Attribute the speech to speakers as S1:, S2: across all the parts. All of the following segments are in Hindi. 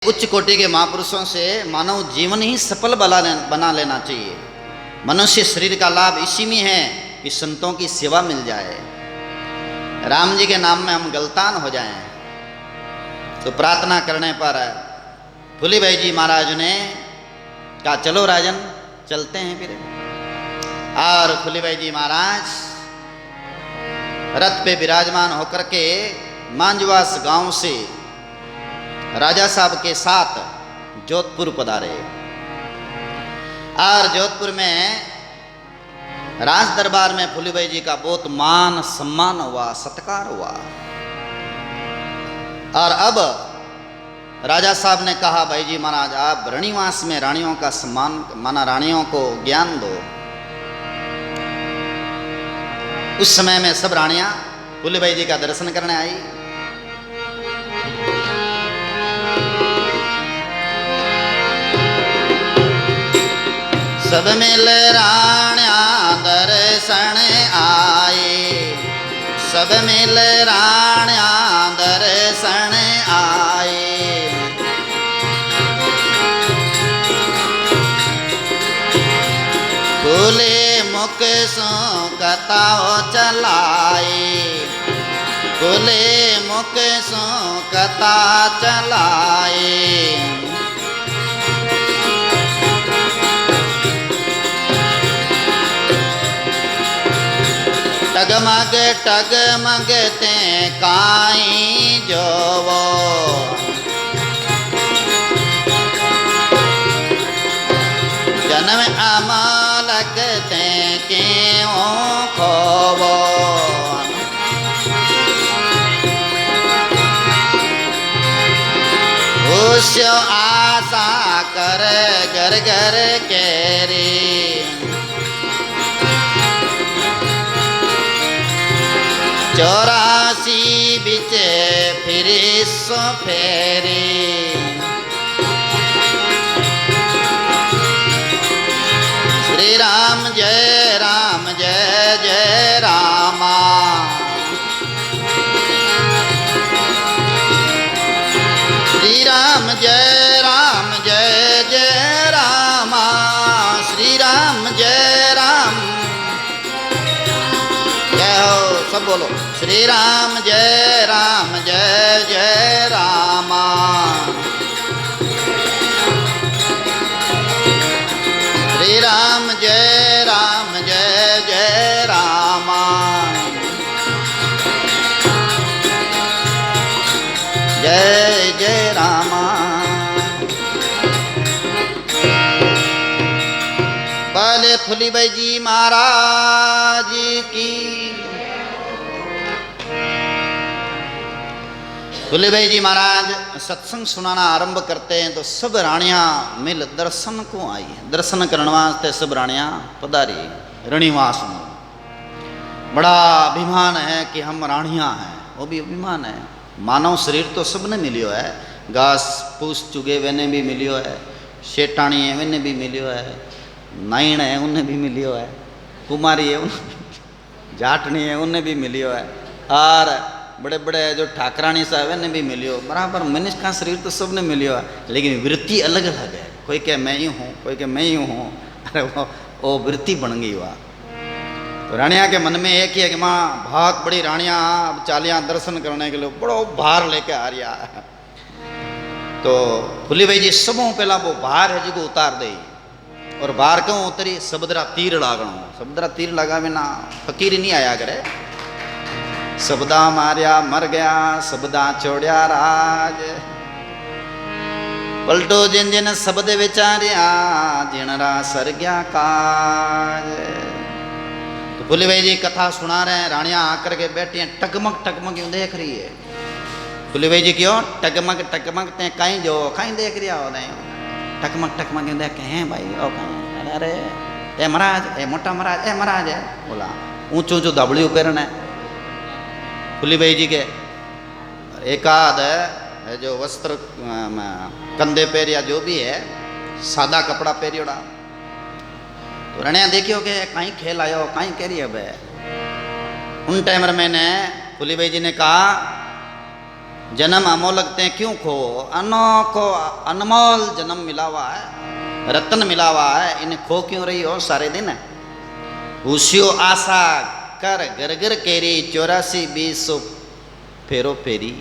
S1: उच्च कोटि के महापुरुषों से मानव जीवन ही सफल बना लेना चाहिए। मनुष्य शरीर का लाभ इसी में है कि संतों की सेवा मिल जाए, राम जी के नाम में हम गलतान हो जाएं। तो प्रार्थना करने पर फूली भाई जी महाराज ने कहा चलो राजन चलते हैं फिर। और फूली भाई जी महाराज रथ पे विराजमान होकर के मांझवास गांव से राजा साहब के साथ जोधपुर पधारे। और जोधपुर में राज दरबार में फूली भाई जी का बहुत मान सम्मान हुआ, सत्कार हुआ। और अब राजा साहब ने कहा भाई जी महाराज आप रणिवास में रानियों का सम्मान माना, रानियों को ज्ञान दो। उस समय में सब रानियां फूली भाई जी का दर्शन करने आई। सब मिल राणिया दर्शन आए, सब मिल राणिया दर्शन आए। खुले मुख सो कथाओ चलाए, खुले मुख सो कथा चलाए। टगमग टगमग ते काई जोवो, जन्म अमालक ते क्यों खोवो। उसो आशा कर घर घर केरी, चौरासी बिचे फिर सो फेरी। श्री राम जय जय रामा, श्री राम जय जय रामा, श्री राम जय राम। जय हो सब बोलो, श्री राम जय जय रामा। श्री राम जय जय रामा। जय जय रामा। पहले फूली भाई जी महाराज की। फूली भाई जी महाराज सत्संग सुनाना आरंभ करते हैं तो सब रानियां मिल दर्शन को आई। दर्शन करने वास्ते सब रानियां पधारी रणिवास में। बड़ा अभिमान है कि हम रानियां हैं, वो भी अभिमान है। मानव शरीर तो सबने मिलियो है, घास फूस चुगे वेने भी मिलियो है, शेटाणी है वेने भी मिलियो है, नाइण है उन्हें भी मिलियो है, कुमारी है उन्हें, जाटनी है उन्हें भी मिलियो है, और बड़े बड़े जो ठाकरानी साहब ने भी मिलियो। बराबर मनुष्य का शरीर तो सबने मिलियो है, लेकिन वृत्ति अलग अलग है। कोई कहे मैं यूँ हूँ, कोई कहे मैं यूँ हूँ। अरे वो वृत्ति बन गई हुआ। तो रानिया के मन में एक ही है कि माँ बहुत बड़ी रानियाँ अब चालियाँ दर्शन करने के लिए बड़ो भार लेके आ रही है। तो फूली भाई जी सबों पहला वो भार है जिसको उतार दे। और भार क्यों उतरी? सबदरा तीर लागणो। सबदरा तीर लगा बिना फकीर नहीं आया करे। सबदा मारिया मर गया, सबदा छोड़िया राज, पलटो जिन जिन शब्द विचारिया, जिनरा सर गया काज। तो फूली भाई जी कथा सुना रहे हैं, रानियां आकर के बैठी हैं, टकमक टकमक यूं देख रही है। फूली भाई जी क्यों टकमक टकमक ते कहीं जो कहीं देख रिया हो नहीं, टकमक टकमक यूं देख हैं भाई। ओ कहीं अरे ए महाराज, ए मोटा महाराज, ए महाराज है। बोला ऊंचू ऊंचू दबड़ी पेरन है फूली भाई जी के। एकाध जो वस्त्र कंधे पैर या जो भी है सादा कपड़ा पहरियोड़ा। तो रणिया देखियो के कहीं खेल आयो, कहीं कह रही है। उन टाइम मैंने फूली भाई जी ने कहा जन्म अमोलक ते क्यों खो, अनोखो अनमोल जन्म मिला हुआ है, रत्न मिला हुआ है, इन्हें खो क्यों रही हो सारे दिन। हुसियो आशा कर घर घर केरी 84 फेरो फेरी।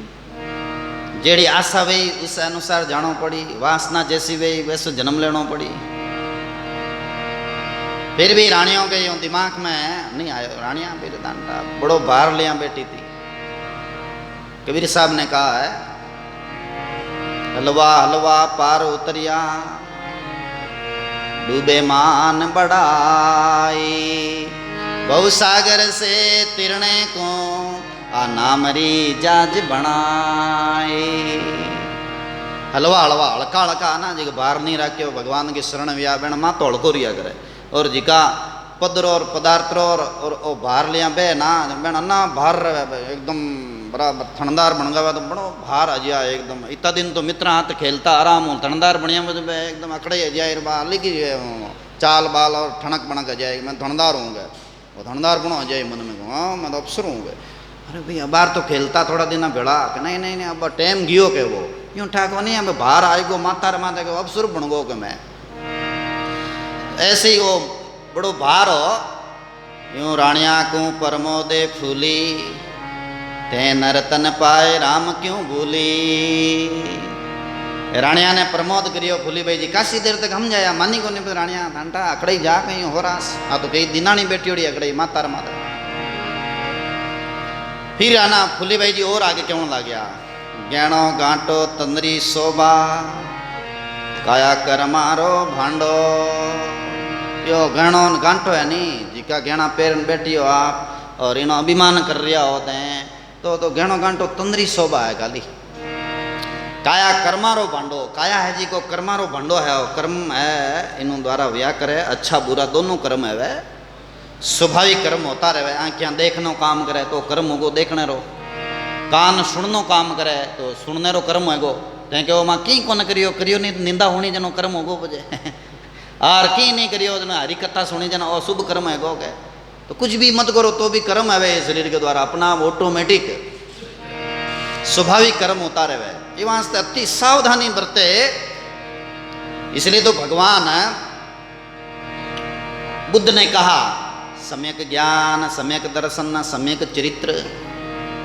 S1: जेड़ी आशा वही उस अनुसार जानो पड़ी, वासना जैसी वही वैसे जन्म लेनो पड़ी। फिर भी रानियों के यूं दिमाग में नहीं आयो, रानियां फिर दांटा बड़ो भार लिया बैठी थी। कबीर साहब ने कहा है, हलवा हलवा पार उतरिया डूबे मान बढ़ाई, बहु सागर से तिरने को आ नामरी जाज बनाए। हलवा हलवा हल्का हल्का ना जी बाहर नहीं रखो, भगवान की शरण व्या बेण माँ तो हल्को रिया करे, और जिका पदरो और पदार्थो और बाहर लिया बे ना बेण ना बाहर एकदम बराबर ठंडार बन गया तो बड़ो भार अजिया एकदम। इतना दिन तो मित्र हाथ खेलता आराम हो, ठंडार बढ़िया एकदम अकड़े अजाय लिखी चाल बाल और ठणक बनक अजाय, मैं ठंडार होऊंगा, वो ठंडार बनो अजाय मन में, हाँ मैं तो अफसर होऊंगा। अरे भाई अब बार तो खेलता थोड़ा दिन भेड़ा कि नहीं नहीं नहीं अब टाइम गियो के वो यूँ ठाको नहीं, अब बाहर आएगो माता रे माता के अफसर बन गो के मैं। ऐसे ही वो बड़ो भार हो, यूँ रानिया को परमोदे फूली ते नरतन पाए राम क्यों भूली। रानिया ने प्रमोद करियो, फूली भाई जी काशी देर तक हम जाया मानी को नहीं, रानिया घंटा अकड़े जा कहीं हो रास आ तो कई दिनानी बैठी उड़ी अकड़े माता रे माता। फिर आना फूली भाई जी और आगे क्यों ला गया, गहणो गांटो तंदरी शोभा काया कर मारो भांडो। यो गहणो गांटो है नी जिका गहना पेरन बैठी हो आप और इनो अभिमान कर रहा होते हैं तो गहणो गांटो तंदरी शोभा है गाली। काया कर्मारो भांडो, काया है जी को कर्मारो भांडो है, कर्म है इन द्वारा व्या करे, अच्छा बुरा दोनों कर्म है वह स्वाभाविक कर्म होता रहे। आँखियाँ देखनो काम करे तो कर्म होगो देखने रो, कान सुननो काम करे तो सुनने रो कर्म होगो, तें वो माँ की कौन करियो करियो नहीं निंदा होनी जनो कर्म होगो बजे और की नहीं करियो जना हरी कथा सुनी जना अशुभ कर्म हैगो के, तो कुछ भी मत करो तो भी कर्म है शरीर के द्वारा अपना ऑटोमेटिक स्वाभाविक कर्म होता रहे। ये वास्ते अति सावधानी बरते। इसलिए तो भगवान बुद्ध ने कहा सम्यक ज्ञान सम्यक दर्शन सम्यक चरित्र,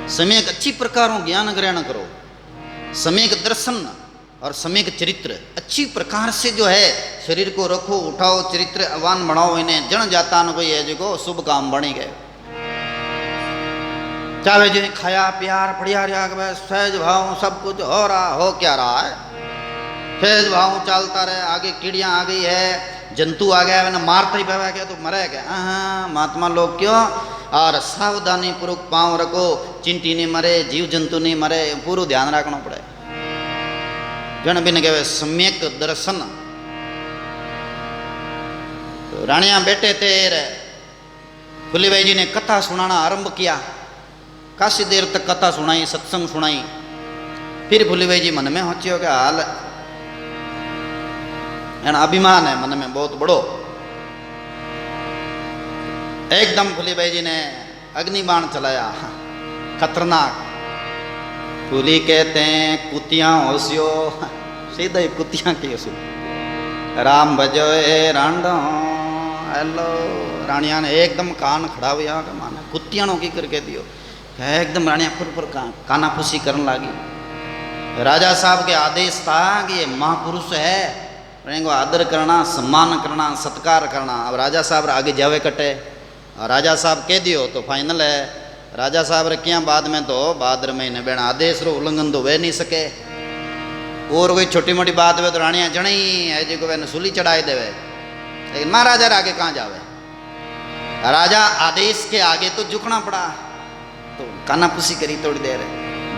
S1: सम्यक अच्छी प्रकारों ज्ञान ग्रहण करो, सम्यक दर्शन और सम्यक चरित्र अच्छी प्रकार से जो है शरीर को रखो उठाओ चरित्र अवान बनाओ, इन्हें जन जाता न कोई है जो शुभ काम बनी गए। चाहे जो खाया प्यार बढ़िया रहा सहज भाव सब कुछ हो रहा हो क्या रहा है, सहज भाव चलता रहे, आगे कीड़ियाँ आ गई है जंतु आ गया मैंने मारता ही पाया क्या तो मरे क्या, हाँ महात्मा लोग क्यों और सावधानी पूर्वक पाँव रखो, चिंटी नहीं मरे जीव जंतु नहीं मरे, पूरा ध्यान रखना पड़े। जन बिन कहे सम्यक दर्शन। तो रानिया बैठे थे, फूली भाई जी ने कथा सुनाना आरंभ किया, काशी देर तक कथा सुनाई सत्संग सुनाई। फिर फूली भाई जी मन में होचियो के हाल एना अभिमान है मन में बहुत बड़ो, एकदम फूली भाई जी ने अग्निबाण चलाया खतरनाक। फूली कहते हैं कुतियाँ होशियो, सीधा ही कुतियाँ की होशियो, राम भजो ए रांडो हेलो। रानिया ने एकदम कान खड़ा हुआ के माना कुतियाँ की करके दियो, एकदम रानिया फुर काना फूसी करने लगी। राजा साहब के आदेश था कि ये महापुरुष है, इनको आदर करना सम्मान करना सत्कार करना। अब राजा साहब आगे जावे कटे और राजा साहब कह दियो तो फाइनल है। राजा साहब रे क्या बाद में तो भाद्र महीने बेण आदेश रो उल्लंघन तो वे नहीं सके, और कोई छोटी मोटी बात वे तो रानिया जन ही है जी को वैन सूली चढ़ाई देवे, लेकिन महाराजा आगे कहाँ जावे, राजा आदेश के आगे तो झुकना पड़ा। तो कानापुसी करी थोड़ी देर,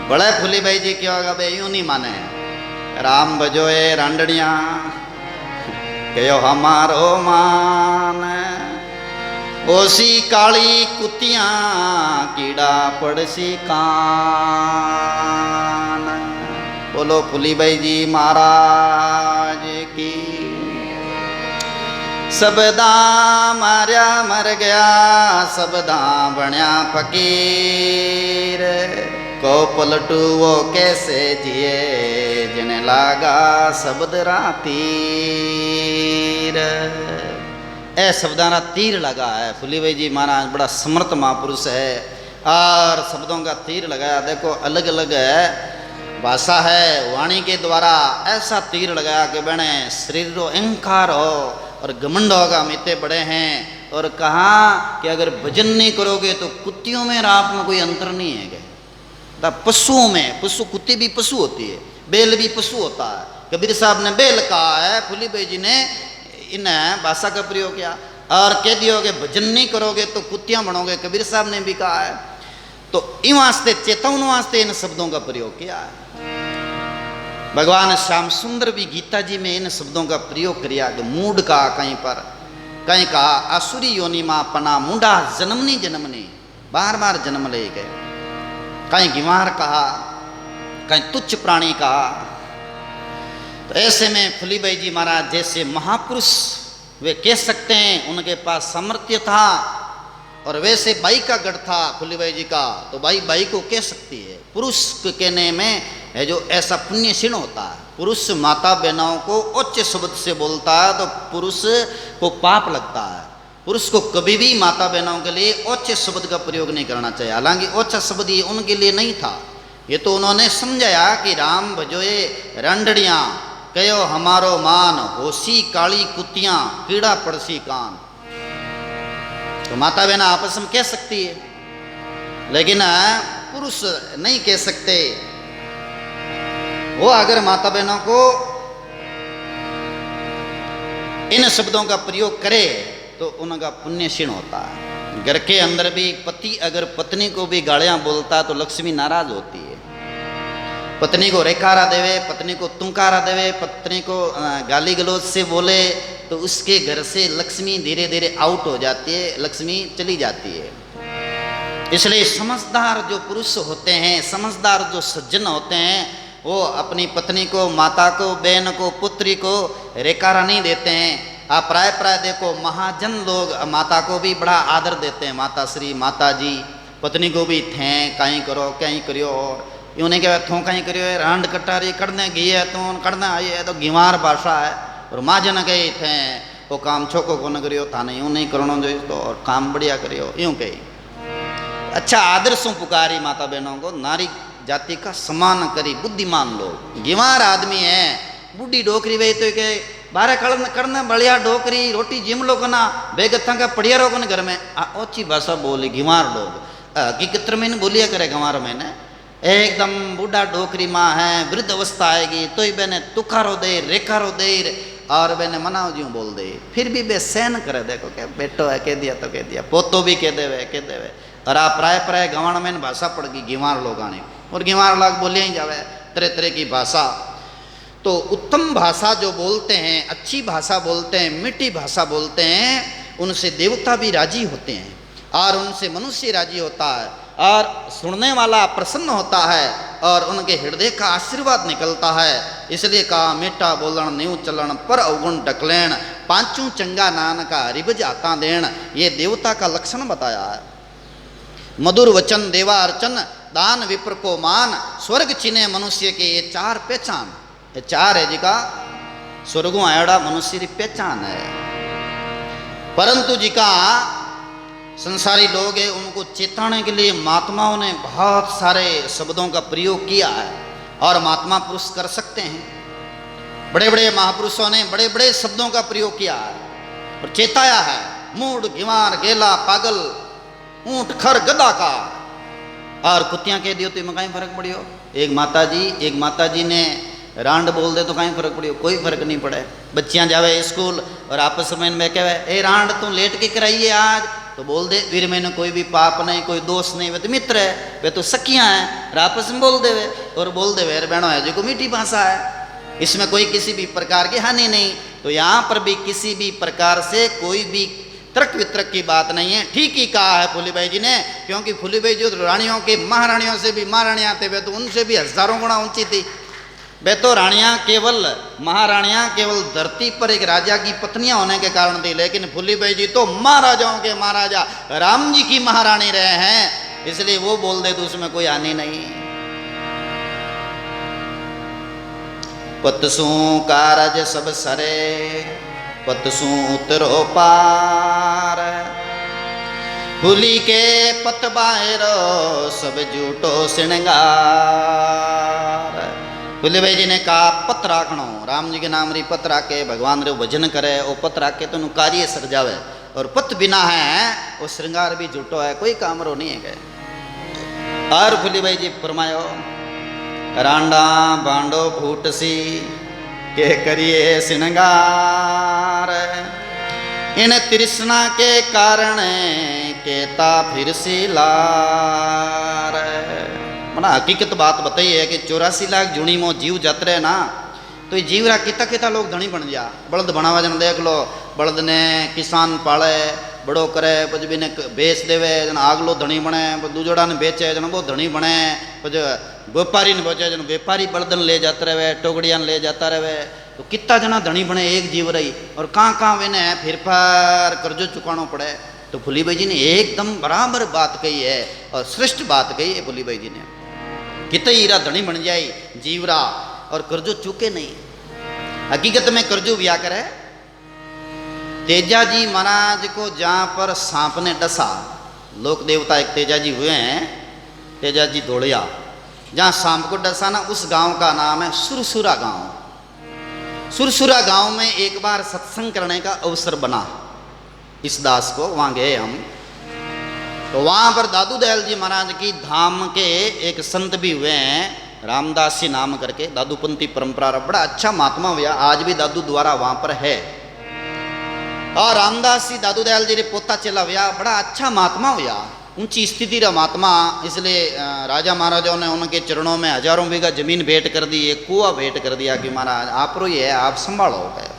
S1: बड़े फूली भाई जी क्यों होगा बे यूं नहीं माने, राम भजोए रांडड़िया कहो हमारो मान, ओसी काली कुतियाँ कीड़ा पड़सी कान। बोलो फूली भाई जी महाराज की। सबदा मारिया मर गया सबदा बण्या फकीर, को पलटू वो कैसे जिए जिन्हें लागा शब्द तीर। ए शब्दाना तीर लगा है। फूली भाई जी महाराज बड़ा समर्थ महापुरुष है और शब्दों का तीर लगाया। देखो अलग अलग है भाषा है, वाणी के द्वारा ऐसा तीर लगाया कि बने शरीर रो अहंकार हो और घमंड होगा, हम इतने बड़े हैं। और कहा कि अगर भजन नहीं करोगे तो कुत्तियों में और आप में कोई अंतर नहीं है। पशुओं में, पशु कुत्ती भी पशु होती है, बैल भी पशु होता है। कबीर साहब ने बैल कहा है, फूली भाई जी ने इन भाषा का प्रयोग किया। और कह दियोगे भजन नहीं करोगे तो कुत्तियां बनोगे, कबीर साहब ने भी कहा है। तो इन वास्ते चेतावन वास्ते इन शब्दों का प्रयोग किया है। भगवान श्याम सुंदर भी गीता जी में इन शब्दों का प्रयोग किया कि मूड का कहीं पर, कहीं कहा आसुरी योनि मां पना मुंडा जन्मनी जन्मनी, बार बार जन्म ले गए। कहीं गिवार कहा, कहीं तुच्छ प्राणी कहा। तो ऐसे में फूली भाई जी महाराज जैसे महापुरुष वे कह सकते हैं, उनके पास सामर्थ्य था। और वैसे बाई का गढ़ था फूली भाई जी का, तो बाई को कह सकती है। पुरुष के कहने में है जो ऐसा पुण्य क्षीण होता है। पुरुष माता बहनों को उच्च शब्द से बोलता है तो पुरुष को पाप लगता है। पुरुष को कभी भी माता बहनों के लिए उच्च शब्द का प्रयोग नहीं करना चाहिए। हालांकि उच्च शब्द ये उनके लिए नहीं था, ये तो उन्होंने समझाया कि राम भजोए रंडड़ियाँ कयो हमारो मान, होशी काली कुत्तियाँ कीड़ा पड़सी कान। तो माता बहन आपस में कह सकती है, लेकिन पुरुष नहीं कह सकते। वो अगर माता बहनों को इन शब्दों का प्रयोग करे तो उनका पुण्य क्षीण होता है। घर के अंदर भी पति अगर पत्नी को भी गालियां बोलता तो लक्ष्मी नाराज होती है। पत्नी को रेकारा देवे, पत्नी को तुंकारा देवे, पत्नी को गाली गलौज से बोले तो उसके घर से लक्ष्मी धीरे धीरे आउट हो जाती है, लक्ष्मी चली जाती है। इसलिए समझदार जो पुरुष होते हैं, समझदार जो सज्जन होते हैं, वो अपनी पत्नी को, माता को, बहन को, पुत्री को रेकारा नहीं देते हैं। आप प्राय देखो महाजन लोग माता को भी बड़ा आदर देते हैं। माता श्री, माता जी, पत्नी को भी थे कहीं करो कहीं करियो। और यूँ कहे थों कहीं करियो, रांड कटारी करने गई है तो करना आई है, तो गिवार भाषा है। और माँ जन गए थे वो काम छोको को न करियो, थाने यूँ नहीं करना जो तो और काम बढ़िया करियो, यूँ कही। अच्छा आदर सु पुकारी माता बहनों को, नारी जाति का सम्मान करी बुद्धिमान लोग। गिवार आदमी है, बूढ़ी डोकरी वे तो के बारह करना बढ़िया डोकरी रोटी जिम लोग ना बेगत्था का पड़िया रोग घर में ओछी भाषा बोली गिवार लोग। हकीकत में बोलिया करे गंवार में ने एकदम बूढ़ा डोकरी माँ है, वृद्ध अवस्था आएगी तो ही बेने तुखारो देर रेखारो देर और बेने मनाओ ज्यों बोल दे, फिर भी बे सहन करे। देखो क्या बेटो है कह दिया तो कह दिया, पोतो भी कह देवे कह देवे। और आप प्राय गंवाण में भाषा पड़ गई गिवार लोग आने, और गिवार लोग बोलिया ही जावे तरह तरह की भाषा। तो उत्तम भाषा जो बोलते हैं, अच्छी भाषा बोलते हैं, मीठी भाषा बोलते हैं, उनसे देवता भी राजी होते हैं और उनसे मनुष्य राजी होता है और सुनने वाला प्रसन्न होता है और उनके हृदय का आशीर्वाद निकलता है। इसलिए कहा मीठा बोलन न्यू चलन पर अवगुण ढकलेण, पांचू चंगा नान का रिबज आता देण, ये देवता का लक्षण बताया है। मधुर वचन देवा अर्चन, दान विप्र को मान, स्वर्ग चिन्हे मनुष्य के, ये चार पहचान, ये चार है जी का स्वर्गों आयोड़ा मनुष्य की पहचान है। परंतु जी का संसारी लोग हैं, उनको चेताने के लिए महात्माओं ने बहुत सारे शब्दों का प्रयोग किया है और महात्मा पुरुष कर सकते हैं। बड़े बड़े महापुरुषों ने बड़े बड़े शब्दों का प्रयोग किया है और चेताया है। मूड गिवार गेला पागल ऊंट खर गदा का और कुत्तियां कह दियो तो में कहीं फर्क पड़ियो। एक माता जी ने रांड बोल दे तो कहीं फर्क पड़ियो, कोई फर्क नहीं पड़े। बच्चियां जावे स्कूल और आपस में कहे ए रांड तू लेट के कराइए आज, तो बोल दे वीर मैंने कोई भी पाप नहीं, कोई दोष नहीं, वे तो मित्र है, वे तो सखियां हैं, और आपस में बोल देवे और बोल देवे अरे बहनों है जो को मीठी भाषा है, इसमें कोई किसी भी प्रकार की हानि नहीं। तो यहाँ पर भी किसी भी प्रकार से कोई भी तर्क वितर्क की बात नहीं है। ठीक ही कहा है फूली भाई जी ने, क्योंकि फूली भाई जो रानियों के महारानियों से भी महारानियाँ थे, वे तो उनसे भी हजारों गुना ऊंची थी। वे तो रानियाँ केवल महारानियाँ केवल धरती पर एक राजा की पत्नियां होने के कारण थी, लेकिन फूली भाई जी तो महाराजाओं के महाराजा राम जी की महारानी रहे हैं, इसलिए वो बोल दे तो उसमें कोई हानि नहीं। पतसू कारज सब सरे, पतसू उतरो पार। फूली के पत बाहरो सब झूठो श्रृंगार। फूली भाई जी ने कहा पत राखणो, राम जी के नाम री पत राखे, भगवान रे भजन करे, वो पत राखे तो कार्य सर जावे। और पत बिना है वो श्रृंगार भी झूठो है, कोई काम रो नहीं है गए। और फूली भाई जी फरमायो रांडा बांडो फूट सी के करिए श्रृंगार। इन तृष्णा के कारण केता फिर सी लार। मना हकीकत बात बताई है कि 84 लाख जूनी मो जीव जातरे ना, तो ये जीव रा किता किता लोग धनी बन जा। बलद बनावा जन देख लो, बलद ने किसान पाले बड़ो करे, पछ भी ने बेच देवे जन आगलो धनी बने, दूजोड़ा ने बेचे जन वो धनी बने, पछ व्यापारी ने बेचे जन व्यापारी बलदन ले जाते रहे, टोगड़ियान ले जाता रहे। तो कितना जना धनी बने एक जीव रही, और कहाँ कहाँ वेने फिर फार कर्जो चुकानो पड़े। तो फूली भाई जी ने एकदम बराबर बात कही है और श्रेष्ठ बात कही है फूली भाई जी ने। कितना हीरा धनी बन जाए जीवरा और कर्जो चुके नहीं। हकीकत में कर्जो ब्या करे। तेजा जी महाराज को जहाँ पर सांप ने डसा, लोक देवता एक तेजा जी हुए हैं, तेजा जी धोड़िया, जहाँ सांप को डसा ना, उस गांव का नाम है सुरसुरा गांव। सुरसुरा गांव में एक बार सत्संग करने का अवसर बना इस दास को, वहाँ गए हम। तो वहाँ पर दादू दयाल जी महाराज की धाम के एक संत भी हुए हैं, रामदास जी नाम करके, दादूपंथी परंपरा, बड़ा अच्छा महात्मा हुआ, आज भी दादू द्वारा वहाँ पर है। और रामदास जी दादू दयाल जी रे पोता चला हुआ, बड़ा अच्छा महात्मा हुआ, ऊंची स्थिति रा महात्मा। इसलिए राजा महाराजाओं ने उनके चरणों में हजारों बीघा जमीन भेंट कर दी, एक कुआ भेंट कर दिया कि महाराज आप रो ये है, आप संभालो गए।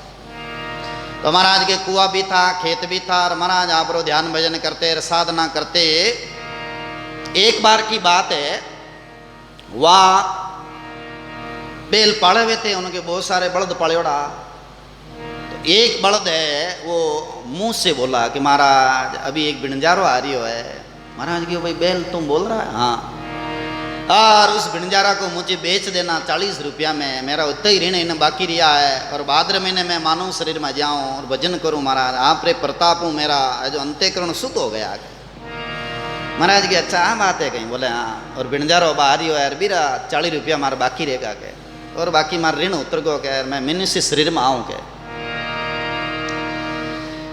S1: तो महाराज के कुआ भी था, खेत भी था, और महाराज आप रो ध्यान भजन करते, साधना करते। एक बार की बात है, वहाँ बेल पाले हुए थे, उनके बहुत सारे बलद पालेड़ा। तो एक बलद है वो मुंह से बोला कि महाराज अभी एक बिणजारो आ रही है। महाराज की भाई बैल तुम बोल रहा है? हाँ। और उस बिणजारा को मुझे बेच देना 40 रुपया में, मेरा उतना ही ऋण इन बाकी रिया है, और भाद्र महीने में मानव शरीर में जाऊँ और भजन करूँ महाराज, आप रे प्रताप हूँ, मेरा जो अंत्यकरण शुद्ध हो गया। महाराज की अच्छा बात है कहीं? बोले हाँ। और बिणजारो बाहरी हो यार बीरा 40 रुपया मार बाकी रहेगा के, और बाकी मार ऋण उतर गो के, मैं मनुष्य शरीर में आऊँ के।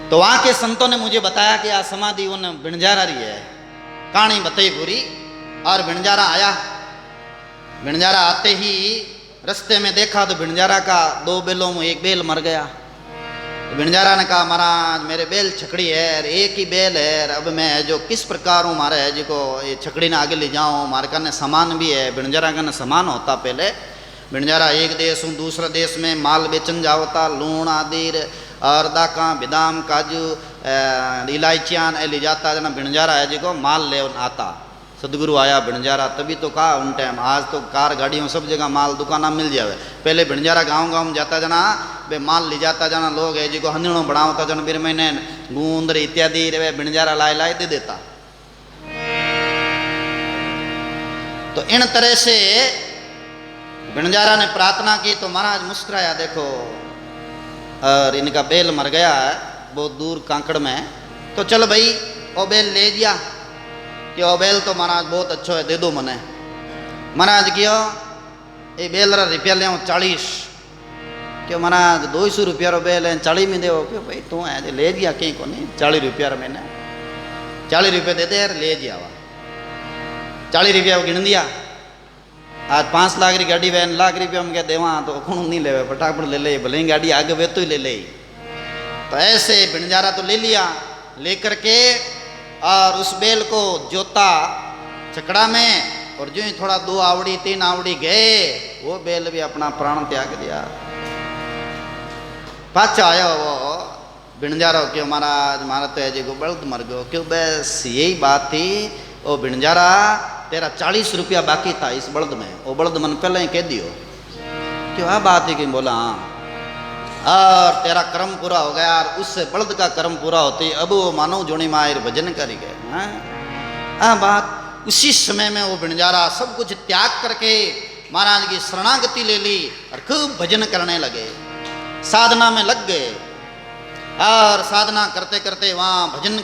S1: तो वहाँ के संतों ने मुझे बताया कि आ समाधि उन बिणजारा रही है, कहानी बताई पूरी। और बिणजारा आया, बिणजारा आते ही रास्ते में देखा तो बिणजारा का 2 बेलों में एक बेल मर गया। तो बिणजारा ने कहा महाराज मेरे बेल छकड़ी है, एक ही बेल है, अब मैं जो किस प्रकार हूँ मारे है जी को ये छकड़ी ने आगे ले जाऊँ, मारे कने सामान भी है। बिणजारा कने सामान होता पहले, बिणजारा एक देश हूँ दूसरा देश में माल बेचन जावता, लूण आदि और दाका बादाम काजू इलायचियाँ ले जाता, जना बिणजारा है जी को माल ले आता। सदगुरु आया बिणजारा, तभी तो कहा उन टाइम, आज तो कार गाड़ियों सब जगह माल दुकाना मिल जावे। पहले बिणजारा गाँव गाँव में जाता जना, बे माल ले जाता जना, लोग है जी को हंदिणों बढ़ावता जन बिर महीने गूंद इत्यादि रे बिणजारा लाए लाए दे देता। तो इन तरह से बिणजारा ने प्रार्थना की तो महाराज मुस्कुराया, देखो और इनका बेल मर गया है बहुत दूर कांकड़ में, तो चल भाई वो बेल ले दिया कि वो बेल तो महाराज बहुत अच्छा है, दे दो मने। महाराज क्यों ये बेल रा रुपया ले 40, क्यों महाराज 200 रुपया रो बेल है 40 में दे, क्यों भाई तू है ले दिया कहीं को नहीं 40 रुपया रो, मैंने 40 रुपये दे दे यार, ले दिया वा 40 रुपया गिन दिया। आज 5 लाख की गाड़ी वैन लाख रुपया में क्या देवा, तो कौन नहीं ले फटाफट ले ले, भले ही गाड़ी आगे वे तो ही ले ले। तो ऐसे बिणजारा तो ले लिया, लेकर के और उस बेल को जोता चकड़ा में, और जो ही थोड़ा 2 आवड़ी 3 आवड़ी गए, वो बेल भी अपना प्राण त्याग दिया। पाचा आया वो बिणजारा, क्यों महाराज मारा तो है जी को बलद मर गयो, क्यों बस यही बात थी। ओ बिणजारा तेरा 40 रुपया बाकी था इस बलद में, वो बलद मन पहले ही कह दियो, क्यों आ बात है कि बोला हाँ, और तेरा कर्म पूरा हो गया, और उससे बलद का कर्म पूरा होते अब वो मानव जोनी मायर भजन करी गए। बात उसी समय में वो बिणजारा सब कुछ त्याग करके महाराज की शरणागति ले ली और खूब भजन करने लगे, साधना में लग गए। और साधना करते करते वहाँ भजन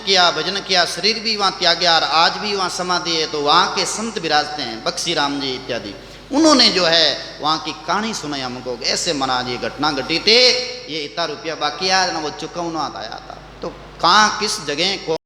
S1: किया, शरीर भी वहाँ त्यागा और आज भी वहाँ समाधि है। तो वहाँ के संत विराजते हैं, बख्शी राम जी इत्यादि, उन्होंने जो है वहाँ की कहानी सुनाई हमको, ऐसे महाराज ये घटना घटी थे, ये इतना रुपया बाकी है ना वो चुकवना आया था। तो कहाँ किस जगह को